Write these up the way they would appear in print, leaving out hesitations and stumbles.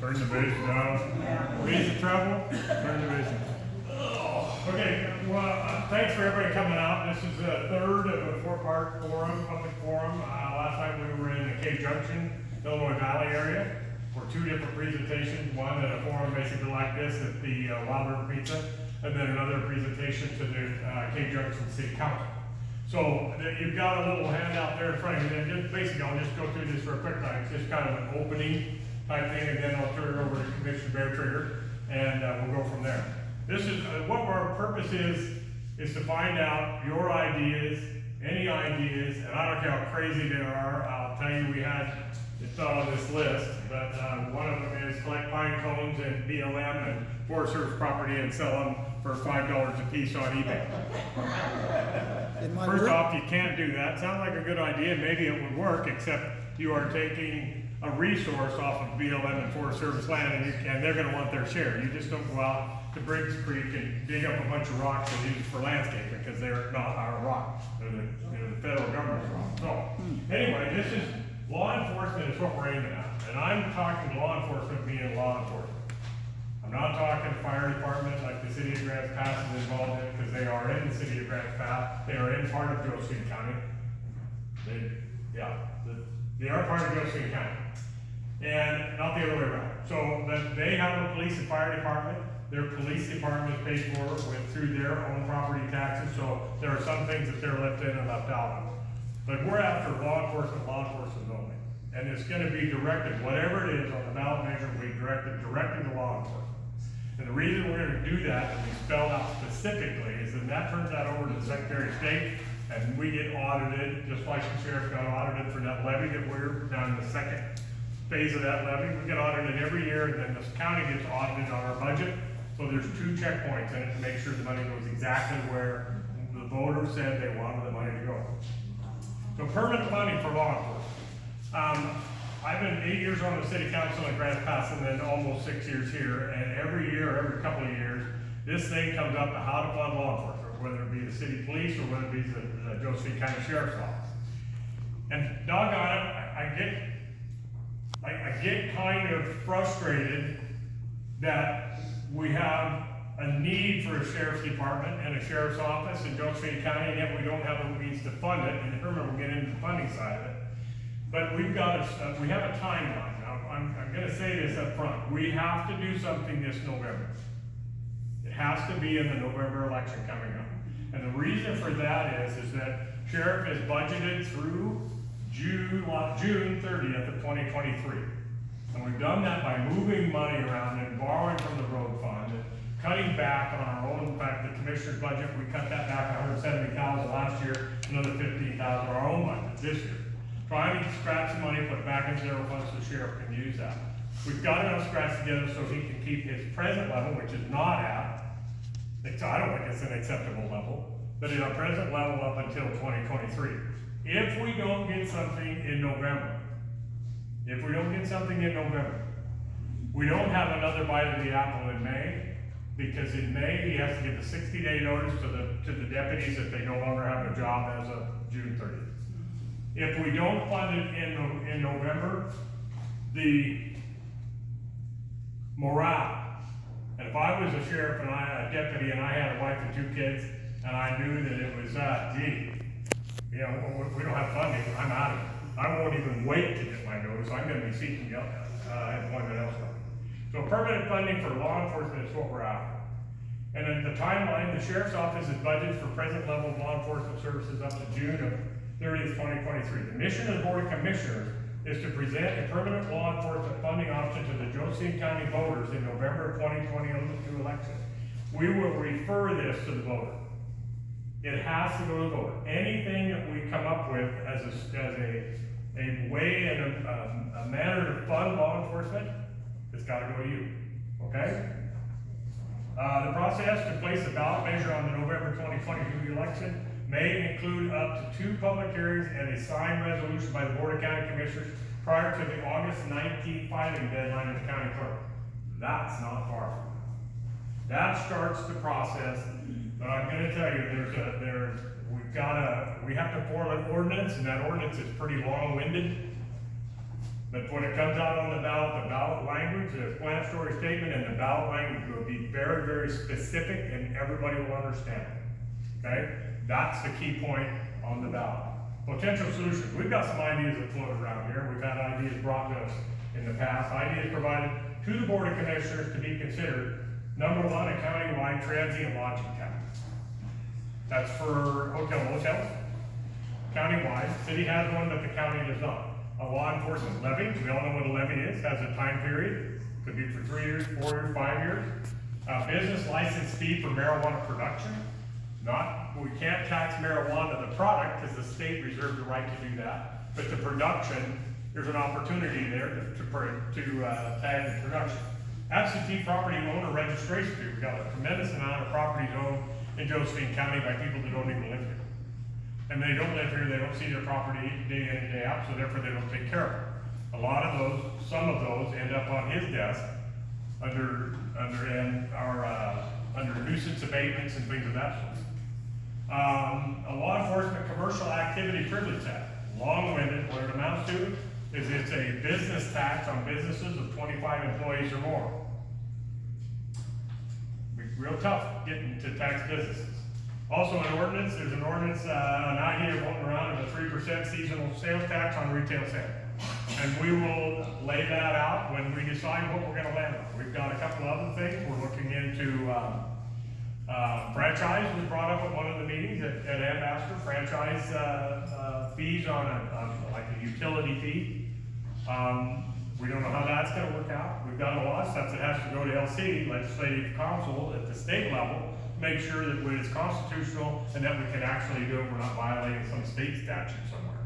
Turn the bass down. Raise the treble. Turn the bass down. Okay, well, thanks for everybody coming out. This is the third of a four-part forum, public forum. Last night we were in the Cave Junction, Illinois Valley area for two different presentations. One at a forum basically like this at the Wild River Pizza, and then another presentation to the Cave Junction City Council. So you've got a little handout there in front of you. And just basically, I'll just go through this real quick. It's just kind of an opening type thing, and then I'll turn it over to Commissioner Bear Trigger, and we'll go from there. This is what our purpose is to find out your ideas, any ideas, and I don't care how crazy they are. I'll tell you, it's not on this list, but one of them is collect pine cones and BLM and Forest Service property and sell them for $5 a piece on eBay. First off, you can't do that. Sounds like a good idea. Maybe it would work, except you are taking a resource off of BLM and Forest Service land, and they're going to want their share. You just don't go out to Briggs Creek and dig up a bunch of rocks and use for landscaping, because they're not our rocks. They're the federal government's rocks. So anyway, this is law enforcement is what we're aiming at. And I'm talking law enforcement being law enforcement. I'm not talking fire department like the city of Grants Pass is involved in, because they are in the city of Grants Pass. They are in part of Josephine County. They are part of Josephine County. And not the other way around. So they have a police and fire department. Their police department is paid for through their own property taxes. So there are some things that they're left in and left out of. But we're after law enforcement only. And it's going to be directed, whatever it is on the ballot measure, we directed directly to law enforcement. And the reason we're going to do that, and we spelled out specifically, is that turns that over to the Secretary of State, and we get audited, just like the sheriff got audited for that levy that we're down in the second phase of that levy. We get audited every year, and then this county gets audited on our budget. So there's two checkpoints in it to make sure the money goes exactly where the voters said they wanted the money to go. So permanent funding for law enforcement. I've been 8 years on the city council in Grants Pass, and then almost 6 years here, and every year, every couple of years, this thing comes up to how to fund law enforcement, whether it be the city police or whether it be the Josephine County Sheriff's Office. And doggone it, I get kind of frustrated that we have a need for a sheriff's department and a sheriff's office in Josephine County, and yet we don't have the means to fund it. And remember, we'll get into the funding side of it. But we have a timeline. Now, I'm going to say this up front. We have to do something this November. It has to be in the November election coming up. And the reason for that is that sheriff is budgeted through June 30th of 2023. And we've done that by moving money around and borrowing from the road fund and cutting back on our own. In fact, the commissioner's budget, we cut that back $170,000 last year, another $15,000 our own budget this year. Trying to scratch the money, put it back in general funds so the sheriff can use that. We've got enough scratch together so he can keep his present level, which is not at, I don't think it's an acceptable level, but at our present level up until 2023. If we don't get something in November, we don't have another bite of the apple in May, because in May he has to give a 60-day notice to the deputies that they no longer have a job as of June 30th. If we don't fund it in November, the morale, and if I was a sheriff and a deputy and I had a wife and 2 kids, and I knew that it was, we don't have funding, I'm out of it. I won't even wait to get my notice. I'm going to be seeking employment elsewhere. So permanent funding for law enforcement is what we're after. And at the timeline, the sheriff's office is budgeted for present level of law enforcement services up to June of 30th, 2023. The mission of the Board of Commissioners is to present a permanent law enforcement funding option to the Josephine County voters in November of 2022 election. We will refer this to the voter. It has to go to the voter. Anything that we come up with as a way and a manner to fund law enforcement, it's got to go to you. Okay? The process to place a ballot measure on the November 2022 election may include up to 2 public hearings and a signed resolution by the Board of County Commissioners prior to the August 19th filing deadline of the county clerk. That's not far from it. That starts the process, but I'm going to tell you, we have to form an ordinance, and that ordinance is pretty long-winded. But when it comes out on the ballot language, the explanatory statement and the ballot language will be very, very specific and everybody will understand it, okay? That's the key point on the ballot. Potential solutions, we've got some ideas that float around here. We've had ideas brought to us in the past, ideas provided to the Board of Commissioners to be considered. Number one, a countywide transient lodging tax. That's for hotels. Countywide, city has one, but the county does not. A law enforcement levy, we all know what a levy is, has a time period, could be for 3 years, 4 years, 5 years. Business license fee for marijuana production. We can't tax marijuana, the product, because the state reserves the right to do that. But the production, there's an opportunity there to tag the production. Absentee property owner registration fee. We've got a tremendous amount of properties owned in Josephine County by people that don't even live here. And they don't live here, they don't see their property day in and day out, so therefore they don't take care of it. A lot of those, some of those end up on his desk under nuisance abatements and things of that sort. A law enforcement commercial activity privilege tax. Long-winded, what it amounts to is it's a business tax on businesses of 25 employees or more. Real tough getting to tax businesses. Also an ordinance, there's an ordinance, an idea floating around of a 3% seasonal sales tax on retail sales. And we will lay that out when we decide what we're gonna land on. We've got a couple other things. We're looking into, franchise was brought up at one of the meetings at Ambassador. Franchise, fees on like a utility fee. We don't know how that's gonna work out. We've got a lot of stuff that has to go to LC, Legislative Council, at the state level, make sure that it's constitutional and that we can actually do it, we're not violating some state statute somewhere.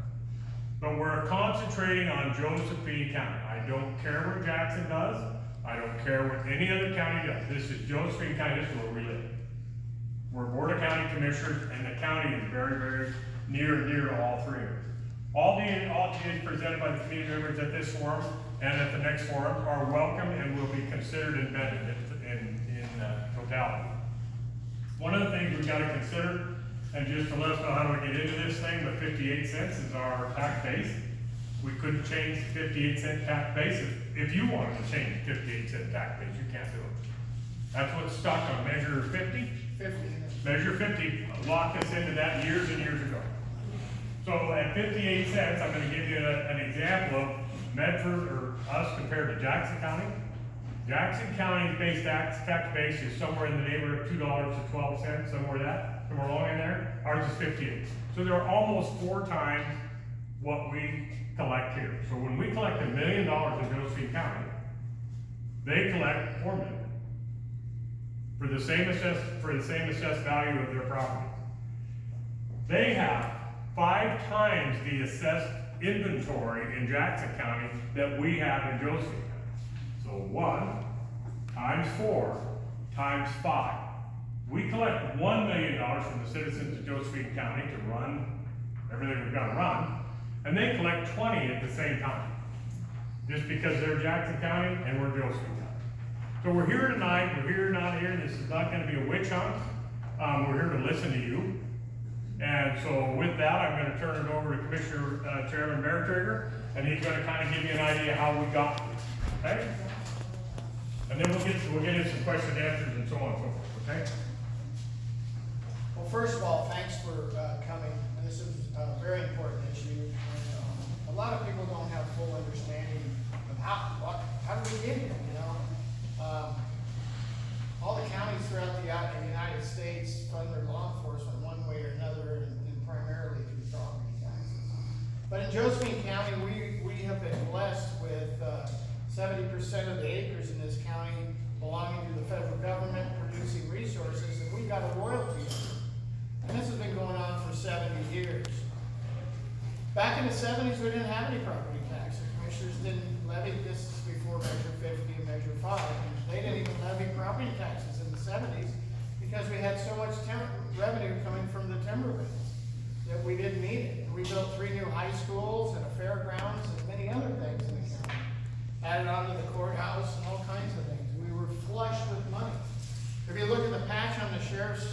But we're concentrating on Josephine County. I don't care what Jackson does. I don't care what any other county does. This is Josephine County, this is where we live. We're Board of County Commissioners and the county is very, very near to all three of us. All the ideas presented by the community members at this forum and at the next forum are welcome and will be considered and vetted in totality. One of the things we've got to consider, and just to let us know how do we get into this thing, but 58 cents is our tax base. We couldn't change the 58-cent tax base. If you wanted to change the 58-cent tax base, you can't do it. That's what's stuck on Measure 50. Measure 50 locked us into that years and years ago. So at 58 cents, I'm going to give you an example of Medford or us compared to Jackson County. Jackson County's base tax base is somewhere in the neighborhood of $2 to 12 cents, somewhere along in there. Ours is 58. So they're almost 4 times what we collect here. So when we collect $1 million in Josephine County, they collect $4 million for the same assessed value of their property. They have 5 times the assessed inventory in Jackson County that we have in Josephine County. So 1 times 4 times 5. We collect $1 million from the citizens of Josephine County to run everything we've got to run, and they collect 20 at the same time, just because they're Jackson County and we're Josephine County. So we're here tonight, we're here, not here, this is not going to be a witch hunt. We're here to listen to you. And so with that, I'm going to turn it over to Commissioner Chairman Merritrigger, and he's going to kind of give you an idea how we got here, okay? And then we'll get into some question and answers and so on and so forth, okay? Well, first of all, thanks for coming. This is a very important issue. And, a lot of people don't have full understanding of how do we get here, you know? All the counties throughout the United States fund their law enforcement one way or another, and primarily through property taxes. But in Josephine County, we have been blessed with 70% of the acres in this county belonging to the federal government, producing resources, and we got a royalty. And this has been going on for 70 years. Back in the 70s, we didn't have any property taxes. Commissioners didn't levy, this is before Measure 50 and Measure 5. They didn't even levy property taxes in the 70s because we had so much revenue coming from the timber bills that we didn't need it. We built 3 new high schools and a fairgrounds and many other things in the county. Added on to the courthouse and all kinds of things. We were flush with money. If you look at the patch on the sheriff's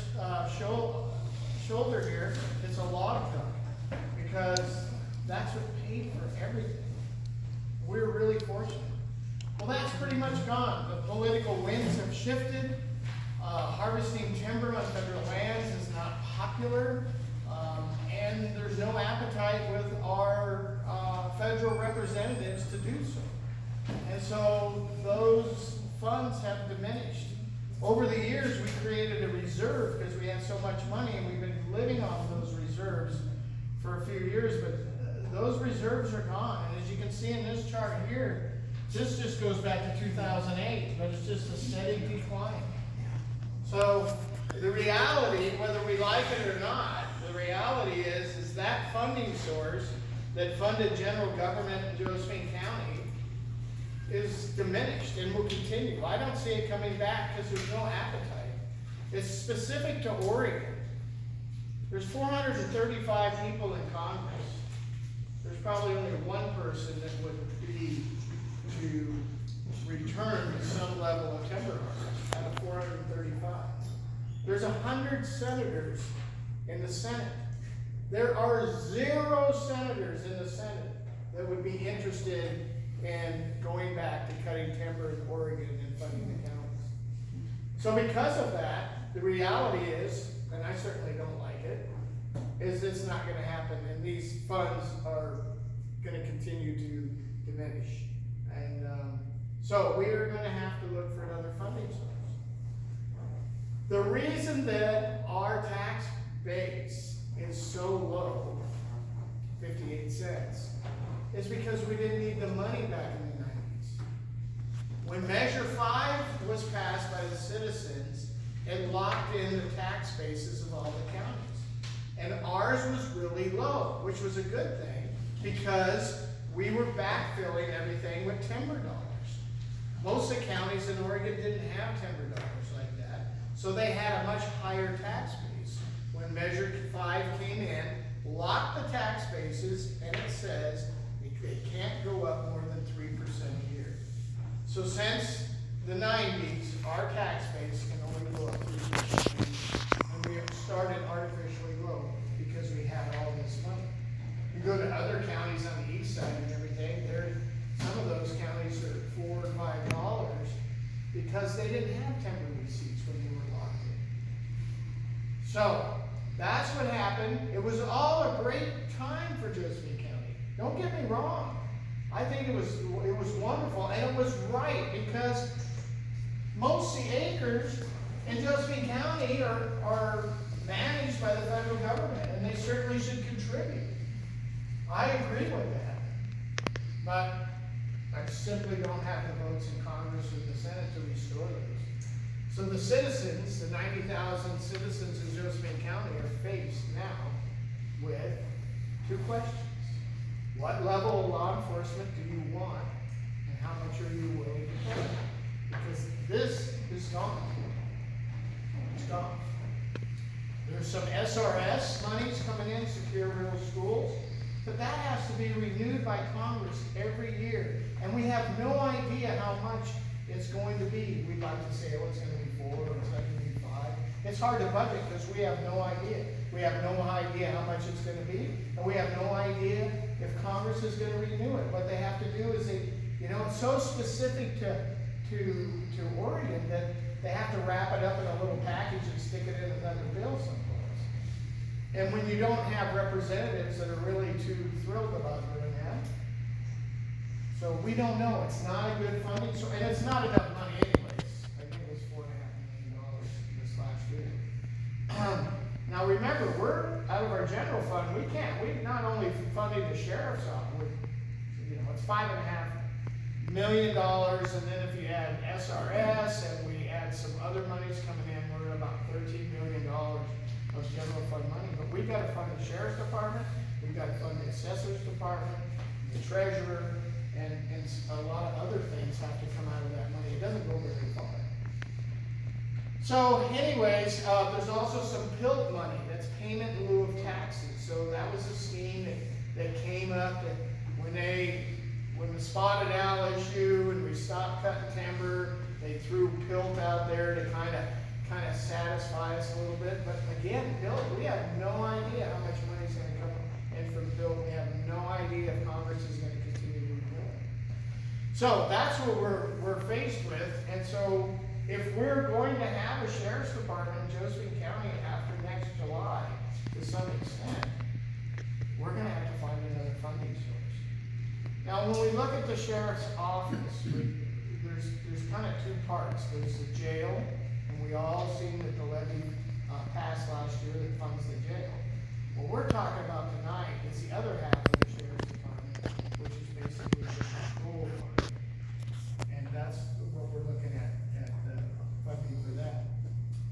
shoulder here, it's a log truck because that's what paid for everything. We're enforcement. Well, that's pretty much gone. The political winds have shifted. Harvesting timber on federal lands is not popular, and there's no appetite with our federal representatives to do so. And so those funds have diminished. Over the years, we created a reserve because we had so much money, and we've been living off those reserves for a few years, but those reserves are gone. And as you can see in this chart here, this just goes back to 2008, but it's just a steady decline. So the reality, whether we like it or not, the reality is that funding source that funded general government in Josephine County is diminished and will continue. I don't see it coming back because there's no appetite. It's specific to Oregon. There's 435 people in Congress. There's probably only one person that would be to return to some level of timber harvest out of 435. There's 100 senators in the Senate. There are 0 senators in the Senate that would be interested in going back to cutting timber in Oregon and funding the counties. So because of that, the reality is, and I certainly don't like it, is it's not going to happen, and these funds are going to continue to diminish. And so we are going to have to look for another funding source. The reason that our tax base is so low, 58 cents, is because we didn't need the money back in the 90s. When Measure 5 was passed by the citizens, it locked in the tax bases of all the counties. And ours was really low, which was a good thing, because we were backfilling everything with timber dollars. Most of the counties in Oregon didn't have timber dollars like that, so they had a much higher tax base. When Measure 5 came in, locked the tax bases, and it says they can't go up more than 3% a year. So since the 90s, our tax base can only go up 3%. And we have started artificially low because we have all this money. You go to other counties on the east side and everything, some of those counties are $4 or $5 because they didn't have timber receipts when they were locked in. So that's what happened. It was all a great time for Josephine County. Don't get me wrong. I think it was wonderful, and it was right, because most of the acres in Josephine County are managed by the federal government, and they certainly should contribute. I agree with that, but I simply don't have the votes in Congress or the Senate to restore those. So the citizens, the 90,000 citizens in Josephine County, are faced now with 2 questions. What level of law enforcement do you want, and how much are you willing to pay? Because this is gone. It's gone. There's some SRS monies coming in, secure rural schools, but that has to be renewed by Congress every year. And we have no idea how much it's going to be. We'd like to say, oh, it's going to be 4, or it's going to be 5. It's hard to budget because we have no idea. We have no idea how much it's going to be, and we have no idea if Congress is going to renew it. What they have to do is it's so specific to Oregon that they have to wrap it up in a little package and stick it in another bill someplace. And when you don't have representatives that are really too thrilled about doing that, so we don't know. It's not a good funding source, and it's not enough money anyways. I think it was $4.5 million this last year. Now remember, we're out of our general fund. We not only funding the sheriff's office, it's $5.5 million, and then if you add SRS and we add some other monies coming in, we're at about $13 million of general fund money. But we've got to fund the sheriff's department, we've got to fund the assessor's department, the treasurer, and a lot of other things have to come out of that money. It doesn't go very far. So anyways, there's also some PILT money, that's payment in lieu of taxes. So that was a scheme that came up that when the spotted owl issue and we stopped cutting timber, they threw PILT out there to kind of satisfy us a little bit. But again, PILT, we have no idea how much money is going to come in from PILT. We have no idea if Congress is going to continue to do it. So that's what we're faced with, and so if we're going to have a sheriff's department in Josephine County after next July, to some extent, we're gonna have to find another funding source. Now, when we look at the sheriff's office, there's kind of two parts. There's the jail, and we all seen that the levy passed last year that funds the jail. What we're talking about tonight is the other half of the sheriff's department, which is basically the patrol fund. And that's what we're looking at funding for that.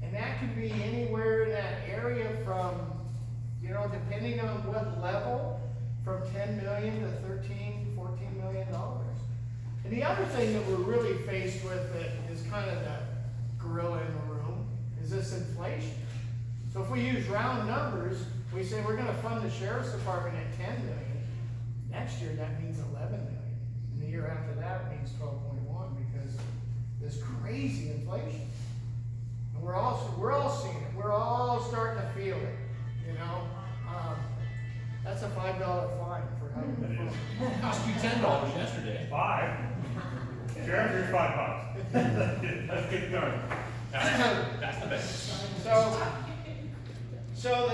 And that can be anywhere in that area from, you know, depending on what level, from 10 million to 13, 14 million dollars. And the other thing that we're really faced with that is kind of the gorilla in the room is this inflation. So if we use round numbers, we say we're gonna fund the sheriff's department at 10 million. Next year, that means 11 million. And the year after that, it means 12.1 because this crazy inflation. And we're all seeing it. We're all starting to feel it, you know? That's a $5 fine for having a phone. Cost you $10 yesterday. 5? Sheriff, here's $5. Let's get started. That's the best. So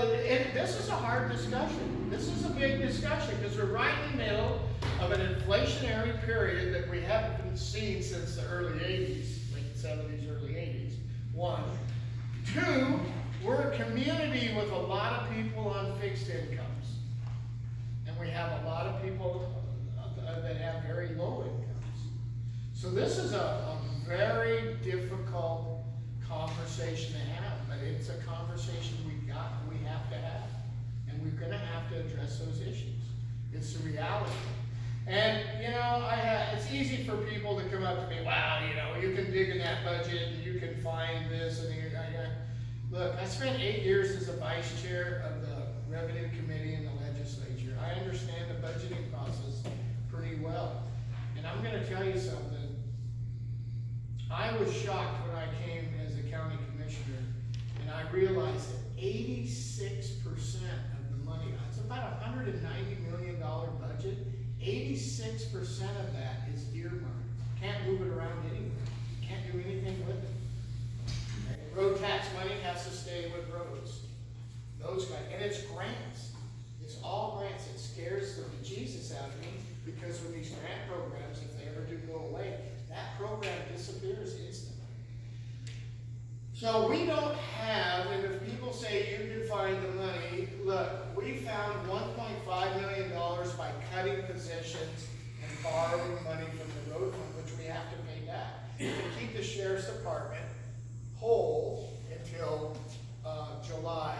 this is a hard discussion. This is a big discussion because we're right in the middle of an inflationary period that we haven't seen since the early 80s, late 70s, early 80s. 1. 2, we're a community with a lot of people on fixed incomes. And we have a lot of people that have very low incomes. So this is a very difficult conversation to have, but it's a conversation we have to have. And we're gonna have to address those issues. It's the reality. And, you know, it's easy for people to come up to me, wow, you know, you can dig in that budget and you can find this and look, I spent 8 years as a vice chair of the revenue committee in the legislature. I understand the budgeting process pretty well. And I'm gonna tell you something. I was shocked when I came as a county commissioner and I realized that 86% of the money, it's about a $190 million budget, 86% of that is earmarked. Can't move it around anywhere. Can't do anything with it. Road tax money has to stay with roads. Those guys, and it's grants. It's all grants. It scares the bejesus out of me because with these grant programs, if they ever do go away, that program disappears instantly. So we don't have, and if people say you can find the money, look, we found $1.5 million by cutting positions and borrowing money from the road fund, which we have to pay back, to keep the sheriff's department whole until July,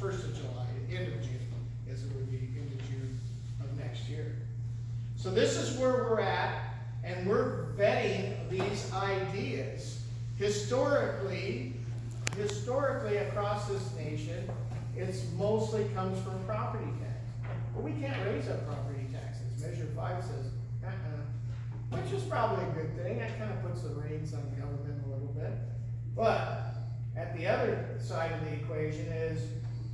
1st of July, end of June, as it would be end of June of next year. So this is where we're at, and we're vetting these ideas. Historically across this nation, it's mostly comes from property tax. But we can't raise up property taxes. Measure 5 says, which is probably a good thing. That kind of puts the reins on the government a little bit. But at the other side of the equation is,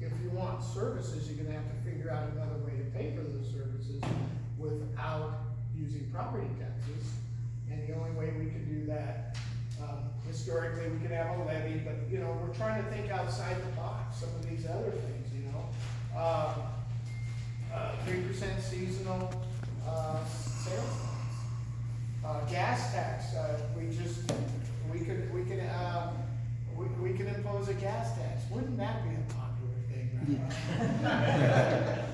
if you want services, you're gonna have to figure out another way to pay for those services without using property taxes. And the only way we can do that, historically, we could have a levy, but you know, we're trying to think outside the box. Some of these other things, you know, 3% seasonal sales tax, gas tax. We could impose a gas tax. Wouldn't that be a popular thing, right?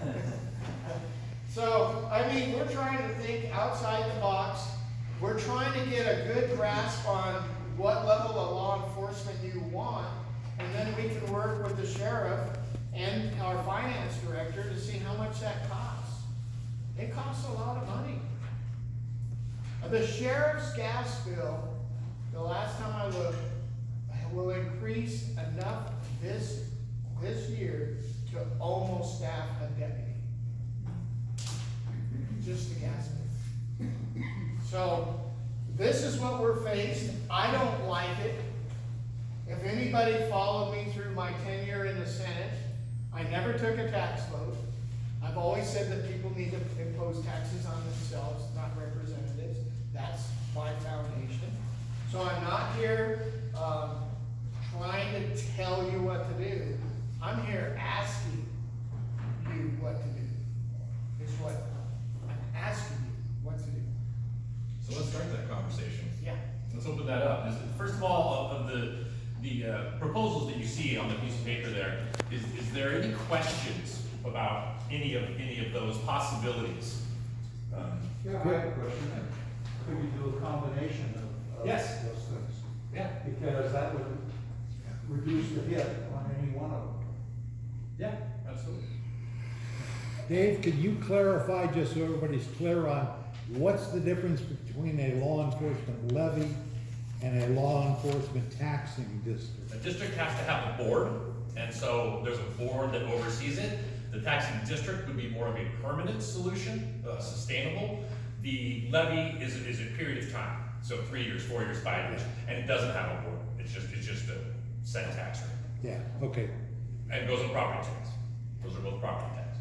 So, I mean, we're trying to think outside the box. We're trying to get a good grasp on what level of law enforcement you want, and then we can work with the sheriff and our finance director to see how much that costs. It costs a lot of money. The sheriff's gas bill, the last time I looked, will increase enough this year to almost staff a deputy. Just the gas bill. So, this is what we're faced. I don't like it. If anybody followed me through my tenure in the Senate, I never took a tax vote. I've always said that people need to impose taxes on themselves, not representatives. That's my foundation. So I'm not here, trying to tell you what to do. I'm here asking you what to do. Is what I'm asking you what to do. So let's start that conversation. Yeah. Let's open that up. First of all, of the proposals that you see on the piece of paper there, is there any questions about any of those possibilities? Yeah, I have a question. Could you do a combination of Yes. those things? Yeah. Because that would reduce the hit on any one of them. Yeah, absolutely. Dave, can you clarify, just so everybody's clear on, what's the difference between a law enforcement levy and a law enforcement taxing district? A district has to have a board, and so there's a board that oversees it. The taxing district would be more of a permanent solution, sustainable. The levy is a period of time, so 3 years, 4 years, 5 years, and it doesn't have a board. It's just a set tax rate. Yeah, okay. And it goes on property tax. Those are both property tax.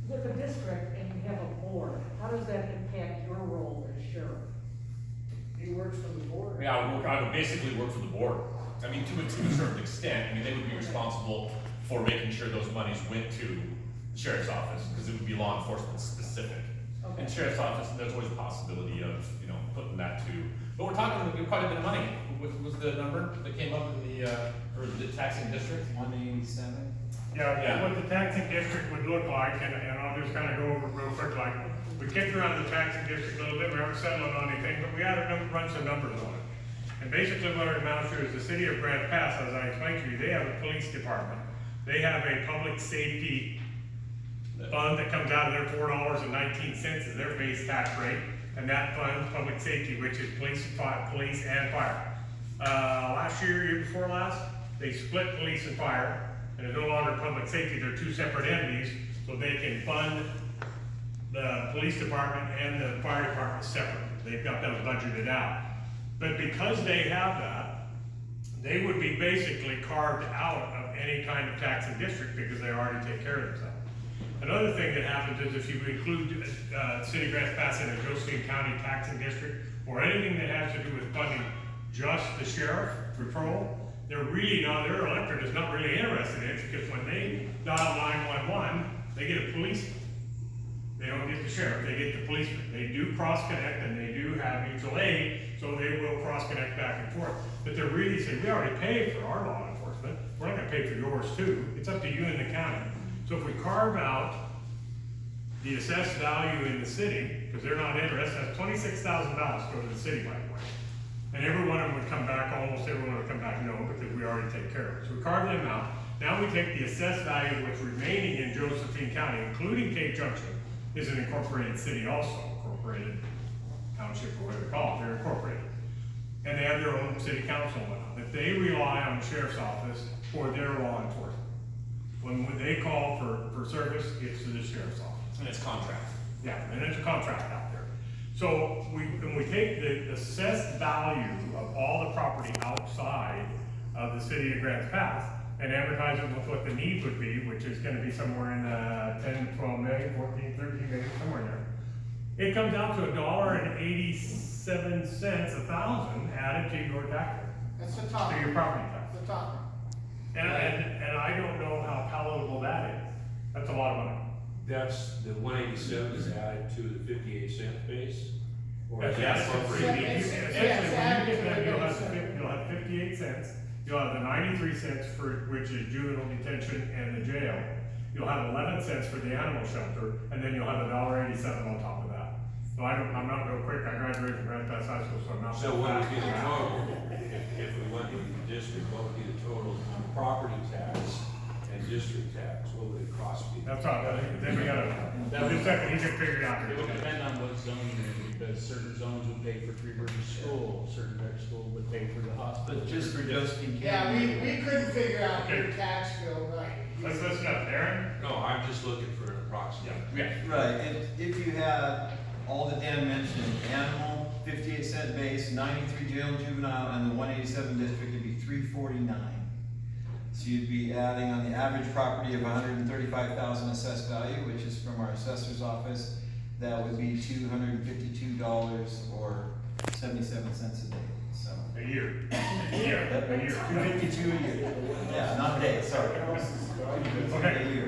With a district and you have a board, how does that impact your role as sheriff? He works for the board. Yeah, I would basically work for the board. I mean, to a certain extent, I mean, they would be responsible for making sure those monies went to the sheriff's office, because it would be law enforcement specific. Okay. In sheriff's office, there's always a possibility of, putting that to, but we're talking quite a bit of money. What was the number that came up in for the taxing district? 187. Yeah. What the taxing district would look like, and I'll just kind of go over it real quick, like, we kicked around the taxing district a little bit, we haven't settled on anything, but we had to run some numbers on it. And basically what it amounts to is the city of Grants Pass, as I explained to you, they have a police department. They have a public safety fund that comes out of their $4.19 is their base tax rate, and that funds public safety, which is police and fire. Last year before last, they split police and fire, and it's no longer public safety, they're two separate entities, so they can fund the police department and the fire department separately. They've got those budgeted out. But because they have that, they would be basically carved out of any kind of taxing district because they already take care of themselves. Another thing that happens is if you include City of Grants Pass in a Josephine County taxing district, or anything that has to do with funding just the sheriff for patrol, their electorate is not really interested in it, because when they dial 911, they get a policeman. They don't get the sheriff, they get the policeman. They do cross-connect and they do have mutual aid, so they will cross-connect back and forth. But they're really saying, we already pay for our law enforcement, we're not gonna pay for yours too. It's up to you and the county. So if we carve out the assessed value in the city, because they're not interested, that's $26,000 go to the city, by the way. And every one of them would come back, almost everyone would come back, no, because we already take care of it. So we carve them out. Now we take the assessed value of what's remaining in Josephine County, including Cape Junction, is an incorporated city also, incorporated township or whatever they call it, they're incorporated. And they have their own city council and whatnot, but they rely on the sheriff's office for their law enforcement. When they call for service, it's to the sheriff's office. And it's contract. Yeah, and it's a contract out there. So when we take the assessed value of all the property outside of the city of Grants Pass and amortize it with what the need would be, which is gonna be somewhere in 10, 12 million, 14, 13 million, somewhere in there. It comes out to $1.87 a thousand added to your tax rate, That's the top. to your property tax. The top. And I don't know how palatable that is. That's a lot of money. That's, the 187 is added to the 58-cent base? Or is That's that appropriate. appropriate? Essentially, when you get that, you'll have 58 cents, you'll have the 93 cents for, which is juvenile detention and the jail. You'll have 11 cents for the animal shelter, and then you'll have $1.87 on top of that. So I'm not real quick, I graduated from Grants Pass High School, so I'm not. So what would be the total, if we went into the district, what would be the total property tax and district tax? What would it cost me? That's all, then we gotta, just a second, you can figure it out. It would depend on what zone you're in, because certain zones would pay for Three Rivers School, certain rec school would pay for the hospital. But just for Josephine Yeah, County? we couldn't figure out your tax bill right. Let's listen up, Aaron. No, I'm just looking for an approximate. Yeah. Right, if you had all that Dan mentioned, animal, 58-cent base, 93 jail and juvenile, and the 187 district, it'd be 349. So you'd be adding on the average property of 135,000 assessed value, which is from our assessor's office, that would be $252 or 77 cents a day, so. A year. A year. 252 a year. Yeah, not a day, sorry. Okay,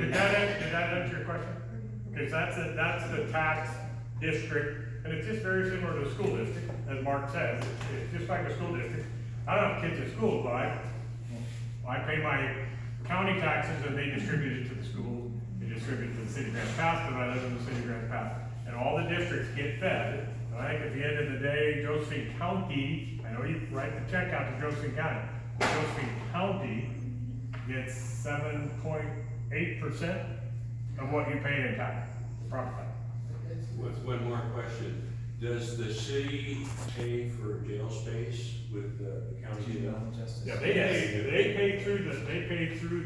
did that answer your question? Okay, so that's the tax district, and it's just very similar to a school district, as Mark says, it's just like a school district. I don't have kids at school, but I pay my county taxes and they distribute it to the school, they distribute it to the city of Grants Pass, because I live in the city of Grants Pass. And all the districts get fed, right? At the end of the day, Josephine County, I know you write the check out to Josephine County, but Josephine County gets 7.8% of what you pay in tax, property tax. With one more question, does the city pay for jail space with the county jail? Yeah, they pay through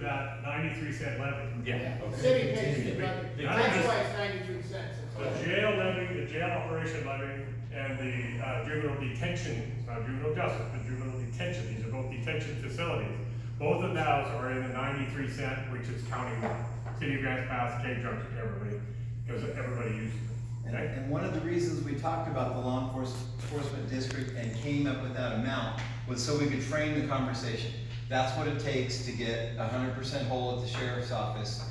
that 93-cent levy. Yeah. The city pays the levy, that's why it's 93 cents. The jail levy, the jail operation levy, and the juvenile detention, it's not juvenile justice, but juvenile detention, these are both detention facilities. Both of those are in the 93 cent, which is countywide. City of Grants Pass, K Junction, everybody, because everybody uses it. Okay? And one of the reasons we talked about the law enforcement district and came up with that amount was so we could frame the conversation. That's what it takes to get 100% whole at the sheriff's office,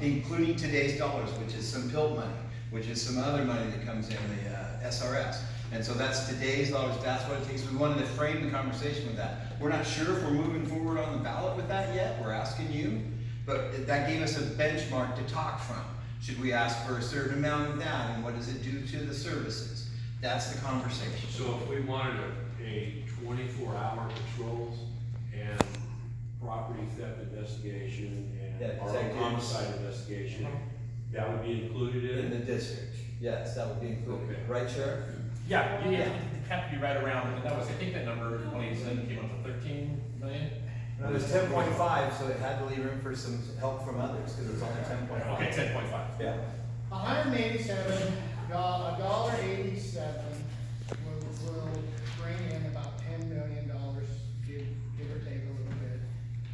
including today's dollars, which is some PILT money, which is some other money that comes in the SRS. And so that's today's dollars, that's what it takes. We wanted to frame the conversation with that. We're not sure if we're moving forward on the ballot with that yet, we're asking you, but that gave us a benchmark to talk from. Should we ask for a certain amount of that, and what does it do to the services? That's the conversation. So if we wanted a 24-hour patrols and property theft investigation Yeah, and our executive. homicide investigation, that would be included In in the it? district, yes, that would be included, Okay. right, Sheriff? Yeah, you have to be right around, and that was, I think that number, when he said it came up to 13 million? It was 10.5, so it had to leave room for some help from others, because it was only 10.5. Okay, 10.5. Yeah. $187, $1.87 will bring in about $10 million, give or take a little bit.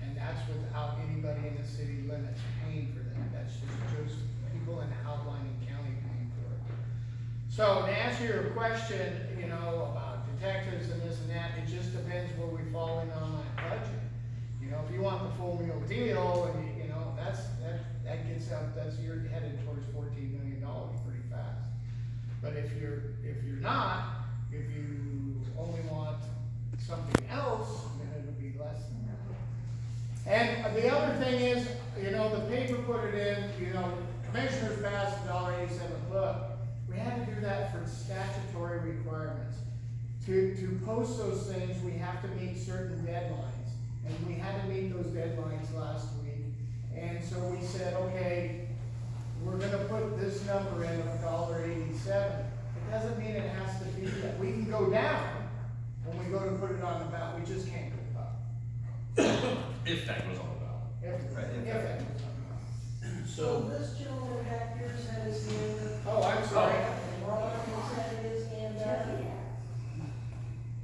And that's without anybody in the city limits paying for that. That's just people in outlying county paying for it. So to answer your question, you know, about detectives and this and that, it just depends where we fall in on that budget. You know, if you want the full meal deal, and you know, that gets up, you're headed towards $14 million pretty fast. But if you're not, if you only want something else, then it'll be less than that. And the other thing is, you know, the paper put it in, you know, commissioners passed $1.87. Look, we had to do that for statutory requirements. To post those things, we have to meet certain deadlines. And we had to meet those deadlines last week. And so we said, okay, we're gonna put this number in of $1.87. It doesn't mean it has to be that. We can go down when we go to put it on the ballot. We just can't go up. If that goes on the ballot. If Right, if that goes on the ballot. So this gentleman back here said his hand up. Oh, I'm sorry. Ron said his hand up.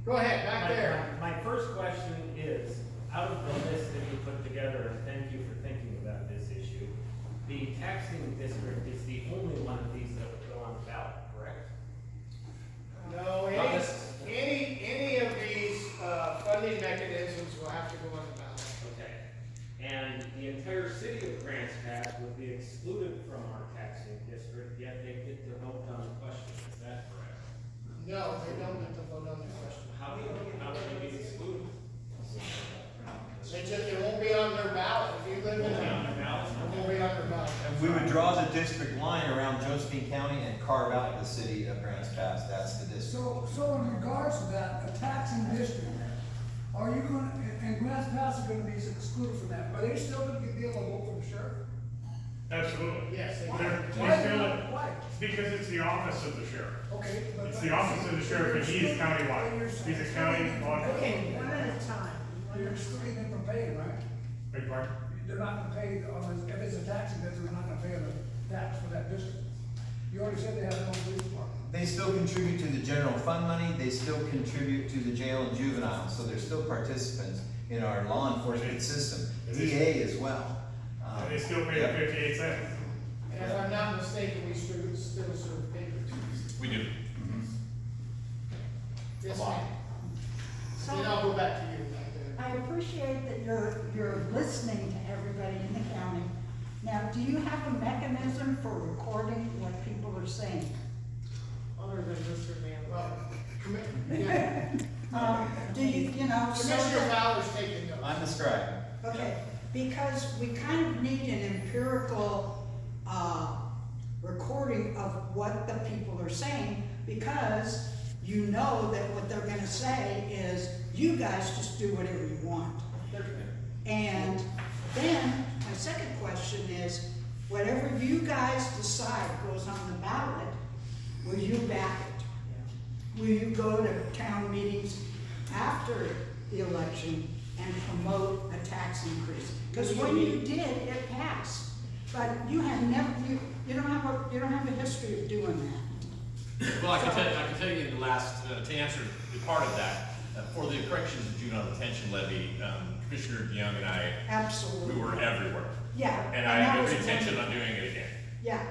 Go ahead, back there. My first question is, out of the list that you put together, and thank you for thinking about this issue, the taxing district is the only one of these that would go on the ballot, correct? No, any of these, funding mechanisms will have to go on the ballot. Okay. And the entire city of Grants Pass would be excluded from our taxing district, yet they get to vote on the question, is that correct? No, they don't get to vote on the question. How do they be excluded? It won't be on their ballot. If you live in Won't be on their ballot? It won't be on their ballot. We would draw the district line around Josephine County and carve out the city of Grants Pass, that's the district. So in regards to that, a taxing district, are you gonna, and Grants Pass is gonna be excluded from that, are they still gonna be able to vote for the sheriff? Absolutely. Yes, they They're- do. they Why? still- Why? Because it's the office of the sheriff. Okay. but- It's the office of the sheriff, and he's countywide. He's a county law Okay, enforcement. one at a time. You're excluding them from paying, right? Big part. They're not gonna pay, if it's a taxing district, they're not gonna pay the tax for that district. You already said they have their own police department. They still contribute to the general fund money, they still contribute to the jail and juvenile, so they're still participants in our law enforcement system, DA as well. And they still pay the 58 cents. And if I'm not mistaken, we still serve We do. Yes, A lot. ma'am. So- Then I'll go back to you. I appreciate that you're listening to everybody in the county. Now, do you have a mechanism for recording what people are saying? Other than Mr. Manley. Well, yeah. Do you know, so Commissioner that, Fowler's taking notes. I'm the scribe. okay, because we kind of need an empirical, recording of what the people are saying, because you know that what they're gonna say is, you guys just do whatever you want. And then, my second question is, whatever you guys decide goes on the ballot, will you back it? Will you go to town meetings after the election and promote a tax increase? Because when you did, it passed, but you have never, you don't have a history of doing that. Well, I can tell you in the last, to answer the part of that, for the corrections of juvenile detention levy, Commissioner Young and I, Absolutely. we were everywhere. Yeah. And I that have was every intention wonderful. on doing it again. Yeah,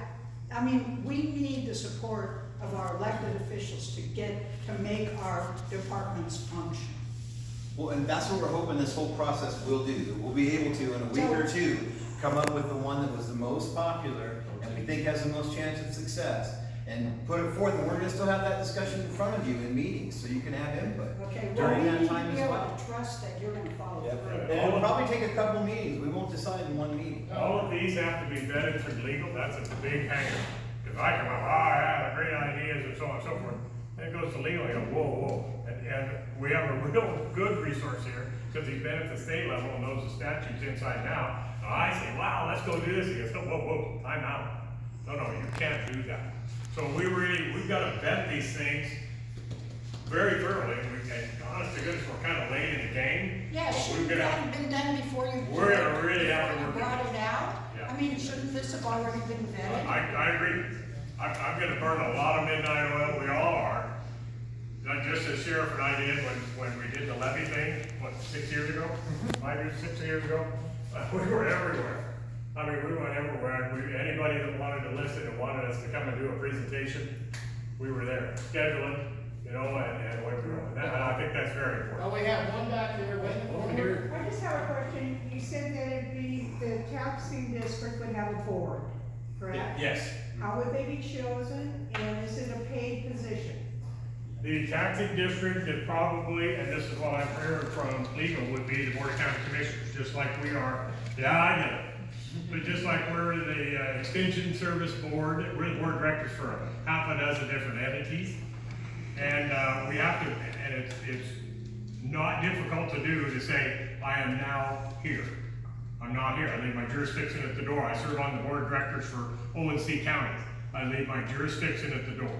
I mean, we need the support of our elected officials to make our departments function. Well, and that's what we're hoping this whole process will do, that we'll be able to, in a week or two, come up with the one that was the most popular, and we think has the most chance of success, and put it forth, and we're gonna still have that discussion in front of you in meetings, so you can have input Okay, well, during we that need to time be as able well. to trust that you're gonna follow Yep. through. And it'll probably take a couple meetings, we won't decide in one meeting. All of these have to be vetted through legal, that's a big hanger. If I come up, I have great ideas and so on and so forth, then it goes to legal, you go, whoa. And we have a real good resource here, because he's been at the state level and knows the statutes inside and out. And I say, wow, let's go do this, he goes, whoa, time out. No, you can't do that. So we've gotta vet these things very thoroughly, and honest to goodness, we're kinda late in the game. Yeah, but shouldn't we're that gonna- have been done before you? We're gonna really have to before work you it. brought it out? Yeah. I mean, shouldn't this have already been vetted? I agree. I'm gonna burn a lot of midnight oil, we all are. Not just as sheriff and I did when we did the levy thing, 6 years ago? 6 years ago? We were everywhere. I mean, we went everywhere, and anybody that wanted to listen and wanted us to come and do a presentation, we were there, scheduling, and away we go. And I think that's very important. Oh, we have one back there, Over wait. here. I just have a question. You said that it'd be, the taxing district would have a board, correct? Yes. How would they be chosen, and is it a paid position? The taxing district is probably, and this is what I'm hearing from legal, would be the Board of County Commissioners, just like we are. Yeah, I get it. But just like we're the Extension Service Board, we're the board of directors for half a dozen different entities. And we have to, and it's not difficult to do to say, I am now here. I'm not here. I leave my jurisdiction at the door. I serve on the board of directors for ONC counties. I leave my jurisdiction at the door.